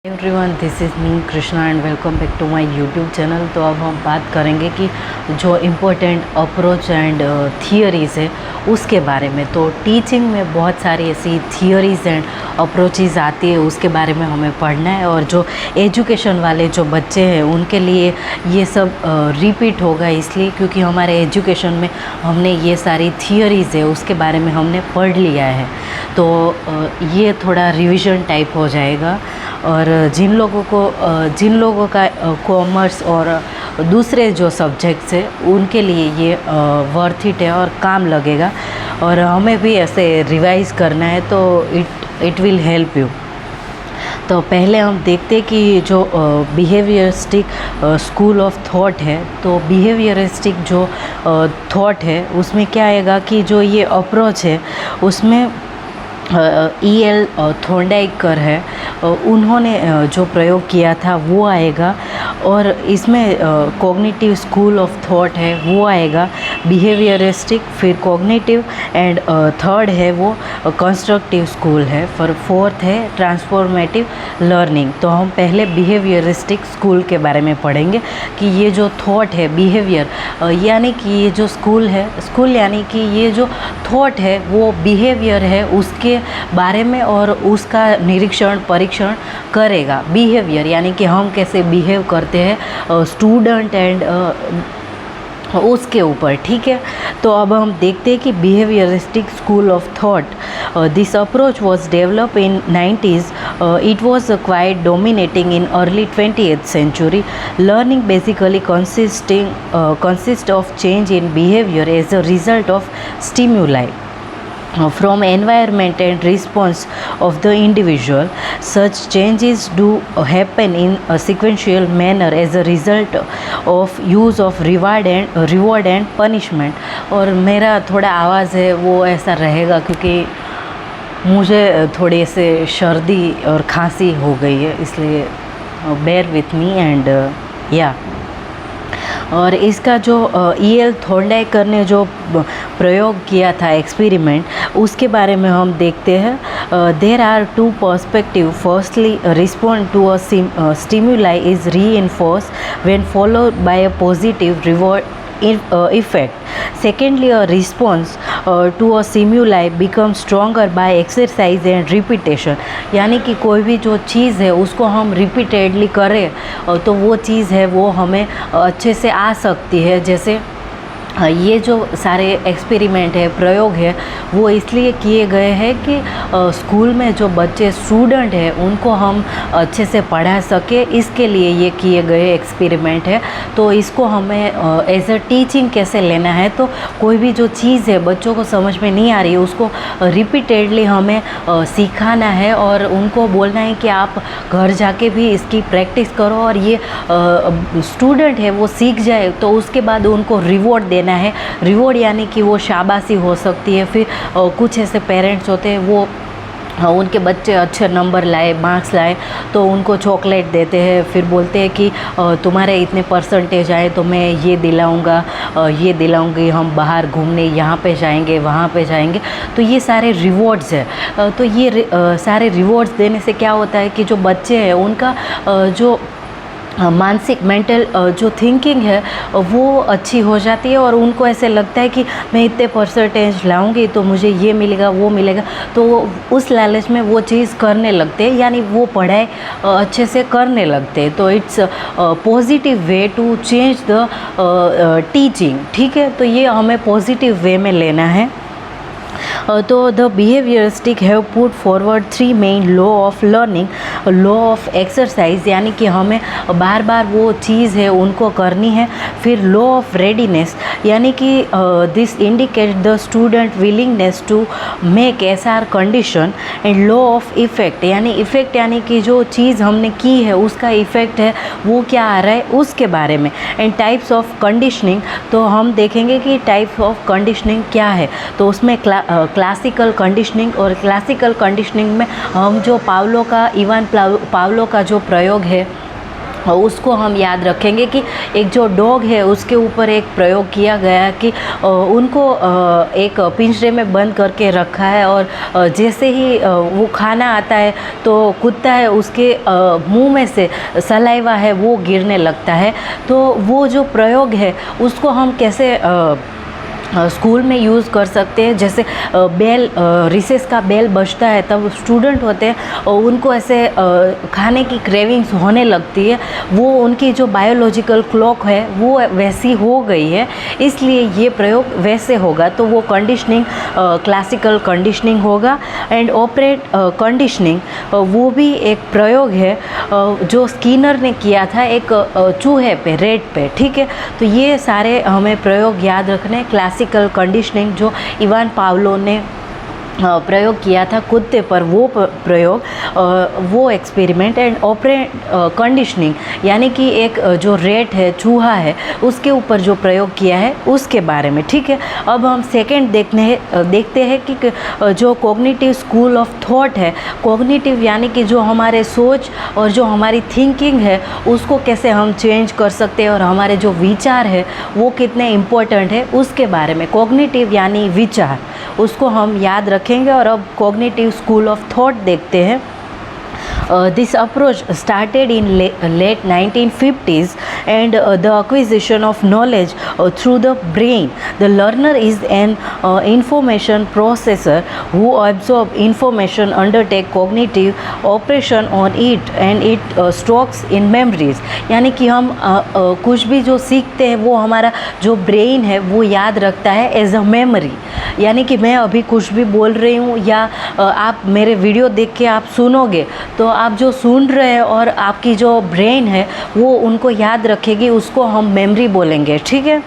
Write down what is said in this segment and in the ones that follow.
Everyone, this is me Krishna and welcome back to my YouTube channel. तो अब हम बात करेंगे कि जो इम्पोर्टेंट अप्रोच एंड थियरीज़ है उसके बारे में। तो टीचिंग में बहुत सारी ऐसी थियरीज़ एंड अप्रोचेज़ आती है, उसके बारे में हमें पढ़ना है। और जो एजुकेशन वाले जो बच्चे हैं उनके लिए ये सब रिपीट होगा, इसलिए क्योंकि हमारे एजुकेशन में हमने ये सारी थियरीज़ है उसके बारे में हमने पढ़ लिया है। तो ये थोड़ा रिविज़न टाइप हो जाएगा। और जिन लोगों का कॉमर्स और दूसरे जो सब्जेक्ट्स हैं उनके लिए ये वर्थ इट है और काम लगेगा। और हमें भी ऐसे रिवाइज़ करना है, तो इट विल हेल्प यू। तो पहले हम देखते हैं कि जो बिहेवियरिस्टिक स्कूल ऑफ थॉट है, तो बिहेवियरिस्टिक जो थॉट है उसमें क्या आएगा कि जो ये अप्रोच है उसमें E.L. थॉर्नडाइकर है, उन्होंने जो प्रयोग किया था वो आएगा। और इसमें कॉग्निटिव स्कूल ऑफ थॉट है वो आएगा, बिहेवियरिस्टिक, फिर कॉग्निटिव एंड थर्ड है वो कंस्ट्रक्टिव स्कूल है, फिर फोर्थ है ट्रांसफॉर्मेटिव लर्निंग। तो हम पहले बिहेवियरिस्टिक स्कूल के बारे में पढ़ेंगे कि ये जो थॉट है, बिहेवियर यानी कि ये जो स्कूल यानी कि ये जो थॉट है वो बिहेवियर है उसके बारे में और उसका निरीक्षण परीक्षण करेगा। बिहेवियर यानी कि हम कैसे बिहेव करते हैं स्टूडेंट एंड उसके ऊपर, ठीक है। तो अब हम देखते हैं कि behaviouristic school of thought, this approach was develop in 90s, it was quite dominating in early 20th century. Learning basically consists of change in behavior as a result of stimuli from environment and response of the individual. Such changes do happen in a sequential manner as a result of use of reward and punishment. और मेरा थोड़ा आवाज़ है वो ऐसा रहेगा क्योंकि मुझे थोड़ी से सर्दी और खांसी हो गई है, इसलिए बेयर विथ मी एंड या। और इसका जो E.L. थॉर्नडाइकर ने जो प्रयोग किया था, एक्सपेरिमेंट, उसके बारे में हम देखते हैं। There are two perspective. Firstly, respond to a stimuli is reinforce when followed by a positive reward effect. Secondly, a response to a stimuli becomes stronger by exercise and repetition. यानी कि कोई भी जो चीज़ है उसको हम रिपीटेडली करें तो वो चीज़ है वो हमें अच्छे से आ सकती है। जैसे ये जो सारे एक्सपेरिमेंट है, प्रयोग है, वो इसलिए किए गए हैं कि स्कूल में जो बच्चे स्टूडेंट हैं उनको हम अच्छे से पढ़ा सके, इसके लिए ये किए गए एक्सपेरिमेंट है। तो इसको हमें एज अ टीचिंग कैसे लेना है, तो कोई भी जो चीज़ है बच्चों को समझ में नहीं आ रही है उसको रिपीटेडली हमें सिखाना है और उनको बोलना है कि आप घर जाके भी इसकी प्रैक्टिस करो और ये स्टूडेंट है वो सीख जाए, तो उसके बाद उनको रिवॉर्ड देना है। रिवॉर्ड यानी कि वो शाबाशी हो सकती है। फिर कुछ ऐसे पेरेंट्स होते हैं वो उनके बच्चे अच्छे नंबर लाए, मार्क्स लाए, तो उनको चॉकलेट देते हैं, फिर बोलते हैं कि तुम्हारे इतने परसेंटेज आए तो मैं ये दिलाऊंगा, ये दिलाऊंगी, हम बाहर घूमने यहाँ पे जाएंगे, वहाँ पे जाएंगे। तो ये सारे रिवॉर्ड्स है। तो ये सारे रिवॉर्ड्स देने से क्या होता है कि जो बच्चे हैं उनका जो मानसिक मेंटल जो थिंकिंग है वो अच्छी हो जाती है और उनको ऐसे लगता है कि मैं इतने परसेंटेज लाऊंगी तो मुझे ये मिलेगा, वो मिलेगा। तो उस लालच में वो चीज़ करने लगते हैं, यानी वो पढ़ाई अच्छे से करने लगते हैं। तो it's positive way to change the teaching, ठीक है। तो ये हमें पॉजिटिव वे में लेना है। तो the behaviouristic have put forward 3 main law of learning, law of exercise यानी कि हमें बार बार वो चीज़ है उनको करनी है। फिर लॉ ऑफ रेडीनेस यानी कि this indicate the student willingness to make SR condition. And law of effect यानी कि जो चीज़ हमने की है उसका इफ़ेक्ट है वो क्या आ रहा है उसके बारे में। एंड टाइप्स ऑफ कंडीशनिंग, तो हम देखेंगे कि टाइप्स ऑफ कंडीशनिंग क्या है। तो उसमें क्लासिकल कंडीशनिंग, और क्लासिकल कंडीशनिंग में हम जो पावलो का जो प्रयोग है उसको हम याद रखेंगे कि एक जो डॉग है उसके ऊपर एक प्रयोग किया गया कि उनको एक पिंजरे में बंद करके रखा है और जैसे ही वो खाना आता है तो कुत्ता है उसके मुंह में से सलाइवा है वो गिरने लगता है। तो वो जो प्रयोग है उसको हम कैसे स्कूल में यूज़ कर सकते हैं। जैसे बेल रिसेस का बेल बजता है तब स्टूडेंट होते हैं और उनको ऐसे खाने की क्रेविंग्स होने लगती है, वो उनकी जो बायोलॉजिकल क्लॉक है वो वैसी हो गई है, इसलिए ये प्रयोग वैसे होगा। तो वो कंडीशनिंग क्लासिकल कंडीशनिंग होगा। एंड ऑपरेट कंडीशनिंग वो भी एक प्रयोग है जो स्किनर ने किया था एक चूहे पे, रेट पे, ठीक है। तो ये सारे हमें प्रयोग याद रखने। क्लासिकल कंडीशनिंग जो इवान पावलो ने प्रयोग किया था कुत्ते पर, वो प्रयोग, वो एक्सपेरिमेंट। एंड ऑपरेट कंडीशनिंग यानी कि एक जो रेट है, चूहा है, उसके ऊपर जो प्रयोग किया है उसके बारे में, ठीक है। अब हम सेकंड देखते हैं कि जो कॉग्निटिव स्कूल ऑफ थॉट है, कॉग्निटिव यानी कि जो हमारे सोच और जो हमारी थिंकिंग है उसको कैसे हम चेंज कर सकते हैं और हमारे जो विचार है वो कितने इम्पोर्टेंट है उसके बारे में। कॉग्निटिव यानी विचार, उसको हम याद रखेंगे। और अब कॉग्निटिव स्कूल ऑफ थॉट देखते हैं। This approach started in late 1950s and the acquisition of knowledge through the brain. The learner is an information processor who absorbs information, undertake cognitive operation on it and it stores in memories. यानी कि हम कुछ भी जो सीखते हैं वो हमारा जो ब्रेन है वो याद रखता है एज अ मेमोरी। यानी कि मैं अभी कुछ भी बोल रही हूँ या आप मेरे वीडियो देख के आप सुनोगे तो आप जो सुन रहे हैं और आपकी जो ब्रेन है वो उनको याद रखेगी, उसको हम मेमोरी बोलेंगे, ठीक है।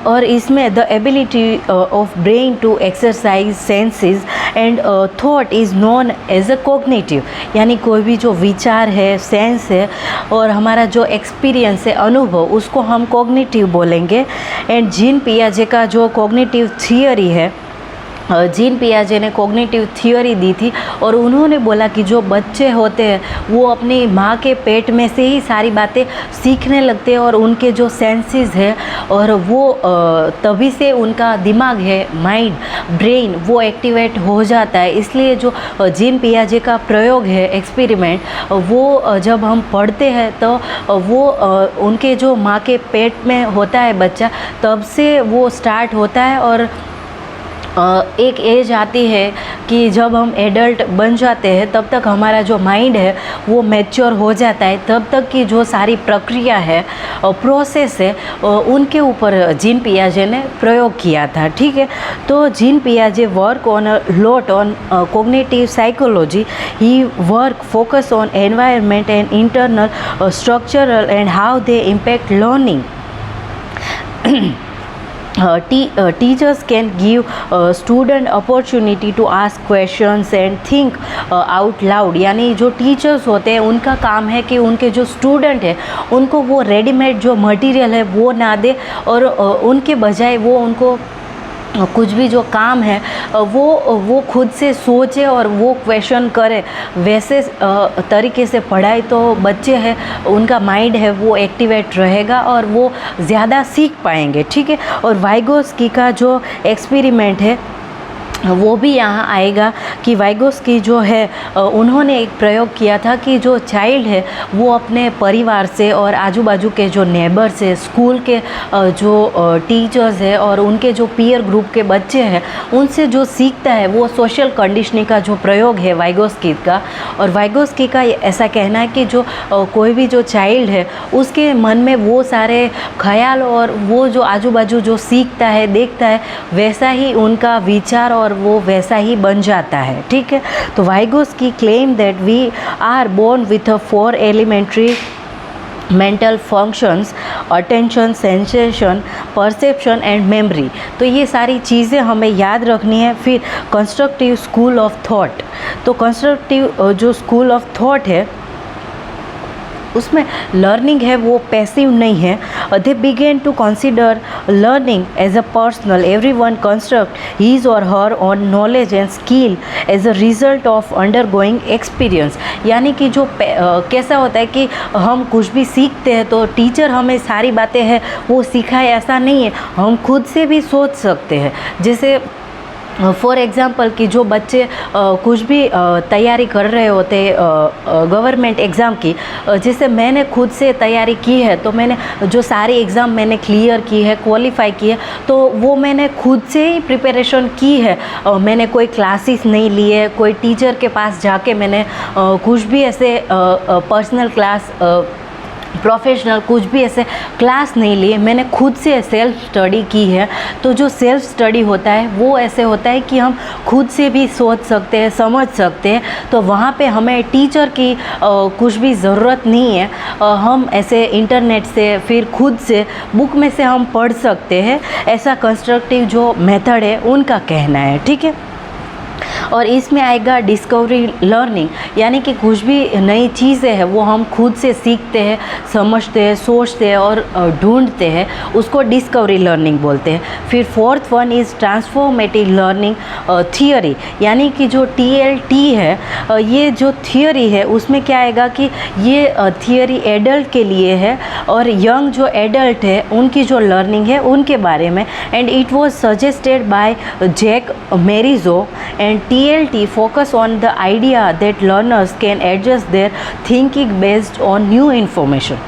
और इसमें the ability of brain to exercise senses and thought is known as a cognitive. यानी कोई भी जो विचार है, सेंस है और हमारा जो एक्सपीरियंस है, अनुभव, उसको हम कॉग्निटिव बोलेंगे। एंड जीन पियाजे का जो कॉग्निटिव थियरी है, जीन पियाजे ने कॉग्निटिव थियोरी दी थी और उन्होंने बोला कि जो बच्चे होते हैं वो अपनी माँ के पेट में से ही सारी बातें सीखने लगते हैं और उनके जो सेंसेस है और वो तभी से उनका दिमाग है, माइंड, ब्रेन, वो एक्टिवेट हो जाता है। इसलिए जो जीन पियाजे का प्रयोग है, एक्सपेरिमेंट, वो जब हम पढ़ते हैं तो वो उनके जो माँ के पेट में होता है बच्चा, तब से वो स्टार्ट होता है। और एक एज आती है कि जब हम एडल्ट बन जाते हैं तब तक हमारा जो माइंड है वो मैच्योर हो जाता है। तब तक की जो सारी प्रक्रिया है, प्रोसेस है, उनके ऊपर जीन पियाजे ने प्रयोग किया था, ठीक है। तो जीन पियाजे work on a lot on cognitive psychology. He work focus on environment and internal structural and how they impact learning. Teachers can give student opportunity to ask questions and think out loud। यानी जो teachers होते हैं उनका काम है कि उनके जो स्टूडेंट है उनको वो रेडीमेड जो मटेरियल है वो ना दे और उनके बजाय वो उनको कुछ भी जो काम है वो खुद से सोचे और वो क्वेश्चन करे। वैसे तरीके से पढ़ाई तो बच्चे हैं उनका माइंड है वो एक्टिवेट रहेगा और वो ज़्यादा सीख पाएंगे, ठीक है। और वाइगोस्की का जो एक्सपेरिमेंट है वो भी यहाँ आएगा कि वाइगोस्की जो है उन्होंने एक प्रयोग किया था कि जो चाइल्ड है वो अपने परिवार से और आजू बाजू के जो नेबर्स है, स्कूल के जो टीचर्स है और उनके जो पीयर ग्रुप के बच्चे हैं उनसे जो सीखता है वो सोशल कंडीशनिंग का जो प्रयोग है वाइगोस्की का। और वाइगोस्की का ऐसा कहना है कि जो कोई भी जो चाइल्ड है उसके मन में वो सारे ख्याल और वो जो आजू बाजू जो सीखता है, देखता है, वैसा ही उनका विचार और वो वैसा ही बन जाता है, ठीक है। तो Vygotsky claim that we are born with a 4 elementary mental functions, attention, sensation, perception and memory. तो ये सारी चीज़ें हमें याद रखनी है। फिर कंस्ट्रक्टिव स्कूल ऑफ थॉट। तो कंस्ट्रक्टिव जो स्कूल ऑफ थॉट है उसमें लर्निंग है वो पैसिव नहीं है. They begin to consider learning as a personal. Everyone construct his or her own knowledge and skill as a result of undergoing experience. यानी कि जो कैसा होता है कि हम कुछ भी सीखते हैं तो टीचर हमें सारी बातें हैं वो सिखाए, ऐसा नहीं है. हम खुद से भी सोच सकते हैं. जैसे फॉर एग्ज़ाम्पल कि जो बच्चे कुछ भी तैयारी कर रहे होते गवर्नमेंट एग्ज़ाम की, जैसे मैंने खुद से तैयारी की है तो मैंने जो सारी एग्ज़ाम मैंने क्लियर की है, क्वालिफाई की है, तो वो मैंने खुद से ही प्रिपरेशन की है. मैंने कोई क्लासेस नहीं लिए, कोई टीचर के पास जाके मैंने कुछ भी ऐसे पर्सनल क्लास प्रोफेशनल कुछ भी ऐसे क्लास नहीं लिए. मैंने खुद से सेल्फ स्टडी की है. तो जो सेल्फ स्टडी होता है वो ऐसे होता है कि हम खुद से भी सोच सकते हैं, समझ सकते हैं. तो वहाँ पे हमें टीचर की कुछ भी ज़रूरत नहीं है. हम ऐसे इंटरनेट से फिर खुद से बुक में से हम पढ़ सकते हैं. ऐसा कंस्ट्रक्टिव जो मेथड है उनका कहना है. ठीक है. और इसमें आएगा डिस्कवरी लर्निंग, यानी कि कुछ भी नई चीज़ें हैं वो हम खुद से सीखते हैं, समझते हैं, सोचते हैं और ढूंढते हैं, उसको डिस्कवरी लर्निंग बोलते हैं. फिर fourth one is transformative learning theory, यानी कि जो TLT है, ये जो थियोरी है उसमें क्या आएगा कि ये थियोरी एडल्ट के लिए है और यंग जो एडल्ट है उनकी जो लर्निंग है उनके बारे में. And it was suggested by Jack मेरिजो. And TLT focus on the idea that learners can adjust their thinking based on new information.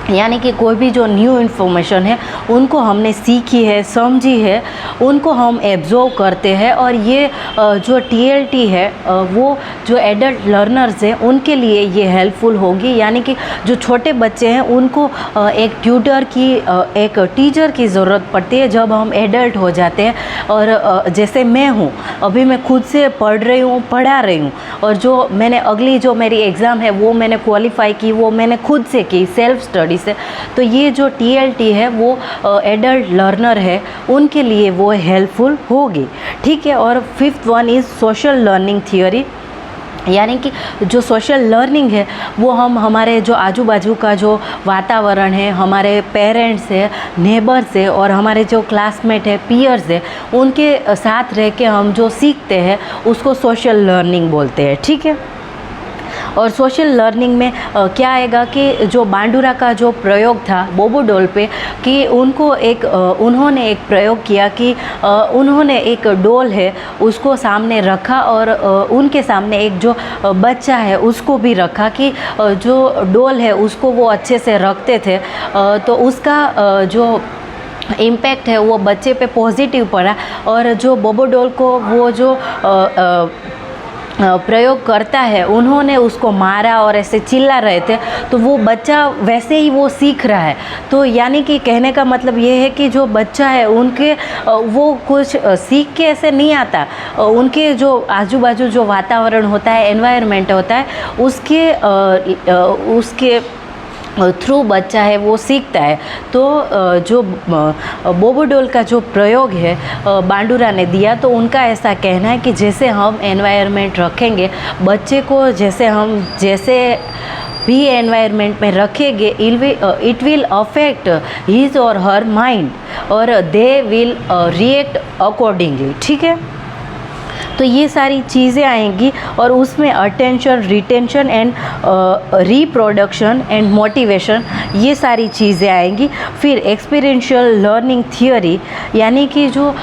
यानी कि कोई भी जो न्यू इन्फॉर्मेशन है उनको हमने सीखी है, समझी है, उनको हम एब्जॉर्व करते हैं. और ये जो TLT है वो जो एडल्ट लर्नर्स हैं उनके लिए ये हेल्पफुल होगी. यानी कि जो छोटे बच्चे हैं उनको एक ट्यूटर की, एक टीचर की ज़रूरत पड़ती है जब हम एडल्ट हो जाते हैं. और जैसे मैं हूँ, अभी मैं खुद से पढ़ रही हूँ, पढ़ा रही हूँ, और जो मैंने अगली जो मेरी एग्ज़ाम है वो मैंने क्वालिफाई की, वो मैंने खुद से की सेल्फ स्टडी से. तो ये जो TLT है वो एडल्ट लर्नर है उनके लिए वो हेल्पफुल होगी. ठीक है. और fifth one is social learning theory, यानी कि जो सोशल लर्निंग है वो हम हमारे जो आजू बाजू का जो वातावरण है, हमारे पेरेंट्स है, नेबर्स है और हमारे जो क्लासमेट है, पीयर्स है, उनके साथ रह के हम जो सीखते हैं उसको सोशल लर्निंग बोलते हैं. ठीक है. और सोशल लर्निंग में क्या आएगा कि जो बांडुरा का जो प्रयोग था बोबोडोल पे, कि उन्होंने एक प्रयोग किया कि उन्होंने एक डोल है उसको सामने रखा और उनके सामने एक जो बच्चा है उसको भी रखा कि जो डोल है उसको वो अच्छे से रखते थे. तो उसका जो इम्पैक्ट है वो बच्चे पे पॉजिटिव पड़ा. और जो बोबोडोल को वो जो प्रयोग करता है उन्होंने उसको मारा और ऐसे चिल्ला रहे थे, तो वो बच्चा वैसे ही वो सीख रहा है. तो यानी कि कहने का मतलब ये है कि जो बच्चा है उनके वो कुछ सीख के ऐसे नहीं आता, उनके जो आजू बाजू जो वातावरण होता है, एनवायरनमेंट होता है, उसके थ्रू बच्चा है वो सीखता है. तो जो बोबोडोल का जो प्रयोग है बांडुरा ने दिया, तो उनका ऐसा कहना है कि जैसे हम एनवायरनमेंट रखेंगे बच्चे को, जैसे भी एनवायरनमेंट में रखेंगे, it will affect his or her mind और दे विल रिएक्ट अकॉर्डिंगली. ठीक है. तो ये सारी चीज़ें आएंगी और उसमें attention, retention and reproduction and motivation, ये सारी चीज़ें आएंगी. फिर एक्सपीरियंशियल लर्निंग थियोरी, यानी कि जो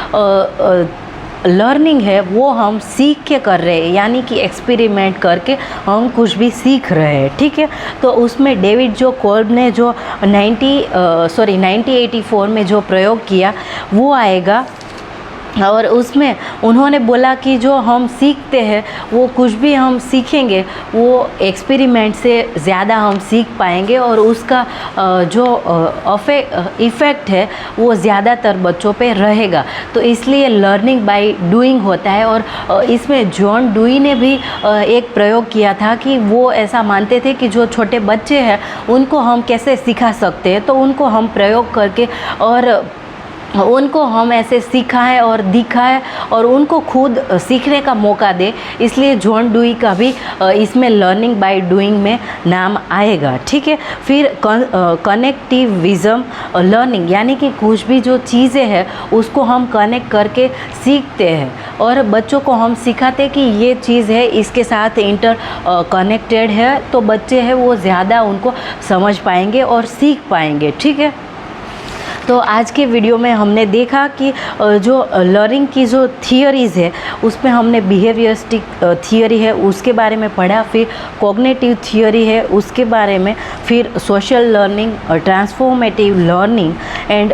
लर्निंग है वो हम सीख के कर रहे हैं, यानी कि एक्सपेरिमेंट करके हम कुछ भी सीख रहे हैं. ठीक है. तो उसमें डेविड जो कोल्ब ने जो 1984 में जो प्रयोग किया वो आएगा. और उसमें उन्होंने बोला कि जो हम सीखते हैं वो कुछ भी हम सीखेंगे वो एक्सपेरिमेंट से ज़्यादा हम सीख पाएंगे और उसका जो इफ़ेक्ट है वो ज़्यादातर बच्चों पे रहेगा. तो इसलिए लर्निंग बाय डूइंग होता है. और इसमें जॉन डुई ने भी एक प्रयोग किया था कि वो ऐसा मानते थे कि जो छोटे बच्चे हैं उनको हम कैसे सिखा सकते हैं. तो उनको हम प्रयोग करके और उनको हम ऐसे सिखाएं और दिखाएं और उनको खुद सीखने का मौका दें। इसलिए जॉन डुई का भी इसमें लर्निंग बाय डूइंग में नाम आएगा, ठीक है। फिर कनेक्टिविज़म लर्निंग, यानी कि कुछ भी जो चीज़ें हैं उसको हम कनेक्ट करके सीखते हैं और बच्चों को हम सिखाते हैं कि ये चीज़ है इसके साथ इंटर कनेक्टेड है, तो बच्चे हैं वो ज़्यादा उनको समझ पाएंगे और सीख पाएंगे, ठीक है। तो आज के वीडियो में हमने देखा कि जो लर्निंग की जो थियरीज़ है उसमें हमने बिहेवियरिस्टिक थियरी है उसके बारे में पढ़ा, फिर कॉग्निटिव थियरी है उसके बारे में, फिर social learning, transformative learning and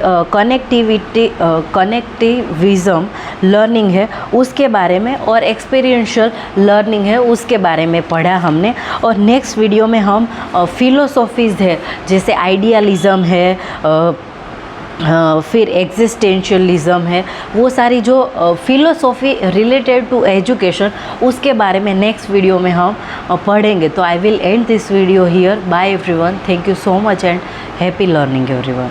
connectivism learning है उसके बारे में, और एक्सपीरियंशियल लर्निंग है उसके बारे में पढ़ा हमने। और नेक्स्ट वीडियो में हम फिलोसॉफीज़ है जैसे आइडियलिज़म है, फिर एग्जिस्टेंशियलिज़म है, वो सारी जो फिलोसॉफी रिलेटेड टू एजुकेशन उसके बारे में नेक्स्ट वीडियो में हम पढ़ेंगे। तो I will end this video here. Bye everyone, thank you so much and happy learning everyone.